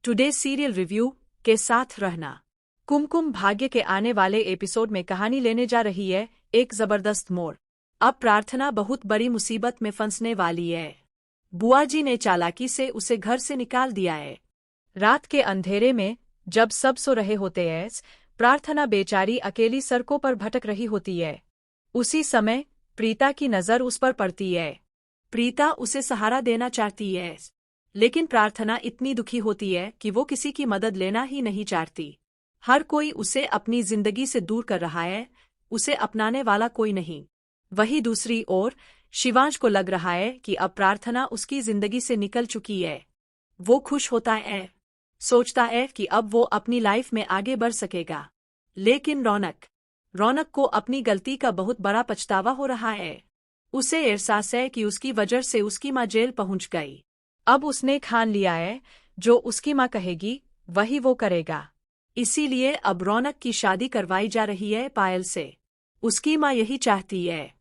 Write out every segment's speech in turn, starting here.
Today serial review के साथ रहना। कुमकुम भाग्य के आने वाले एपिसोड में कहानी लेने जा रही है एक जबरदस्त मोड़। अब प्रार्थना बहुत बड़ी मुसीबत में फंसने वाली है। बुआ जी ने चालाकी से उसे घर से निकाल दिया है। रात के अंधेरे में जब सब सो रहे होते हैं, प्रार्थना बेचारी अकेली सड़कों पर भटक रही होती है। उसी समय प्रीता की नज़र उस पर पड़ती है। प्रीता उसे सहारा देना चाहती है, लेकिन प्रार्थना इतनी दुखी होती है कि वो किसी की मदद लेना ही नहीं चाहती। हर कोई उसे अपनी जिंदगी से दूर कर रहा है, उसे अपनाने वाला कोई नहीं। वहीं दूसरी ओर शिवांश को लग रहा है कि अब प्रार्थना उसकी जिंदगी से निकल चुकी है। वो खुश होता है, सोचता है कि अब वो अपनी लाइफ में आगे बढ़ सकेगा। लेकिन रौनक को अपनी गलती का बहुत बड़ा पछतावा हो रहा है। उसे एहसास है कि उसकी वजह से उसकी माँ जेल पहुंच गई। अब उसने ठान लिया है, जो उसकी माँ कहेगी वही वो करेगा। इसीलिए अब रौनक की शादी करवाई जा रही है पायल से। उसकी माँ यही चाहती है।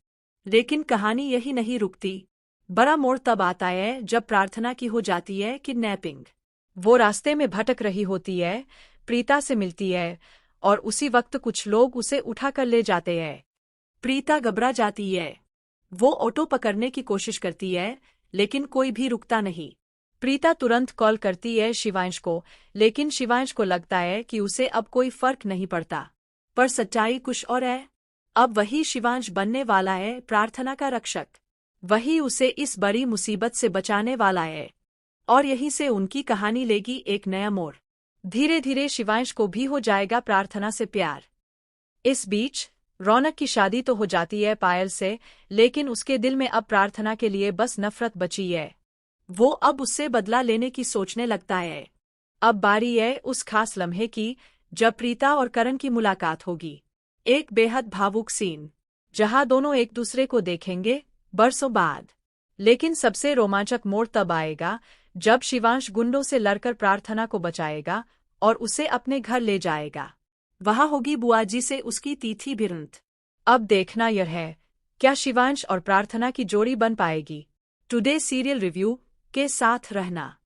लेकिन कहानी यही नहीं रुकती। बड़ा मोड़ तब आता है जब प्रार्थना की हो जाती है किडनैपिंग। वो रास्ते में भटक रही होती है, प्रीता से मिलती है और उसी वक्त कुछ लोग उसे उठा कर ले जाते हैं। प्रीता घबरा जाती है। वो ऑटो पकड़ने की कोशिश करती है, लेकिन कोई भी रुकता नहीं। प्रीता तुरंत कॉल करती है शिवांश को, लेकिन शिवांश को लगता है कि उसे अब कोई फर्क नहीं पड़ता। पर सच्चाई कुछ और है। अब वही शिवांश बनने वाला है प्रार्थना का रक्षक। वही उसे इस बड़ी मुसीबत से बचाने वाला है। और यहीं से उनकी कहानी लेगी एक नया मोड़। धीरे धीरे शिवांश को भी हो जाएगा प्रार्थना से प्यार। इस बीच रौनक की शादी तो हो जाती है पायल से, लेकिन उसके दिल में अब प्रार्थना के लिए बस नफरत बची है। वो अब उससे बदला लेने की सोचने लगता है। अब बारी है उस खास लम्हे की जब प्रीता और करण की मुलाकात होगी। एक बेहद भावुक सीन, जहां दोनों एक दूसरे को देखेंगे बरसों बाद। लेकिन सबसे रोमांचक मोड़ तब आएगा जब शिवांश गुंडों से लड़कर प्रार्थना को बचाएगा और उसे अपने घर ले जाएगा। वहां होगी बुआ जी से उसकी तीखी भिड़ंत। अब देखना यह है, क्या शिवांश और प्रार्थना की जोड़ी बन पाएगी। टुडे सीरियल रिव्यू के साथ रहना।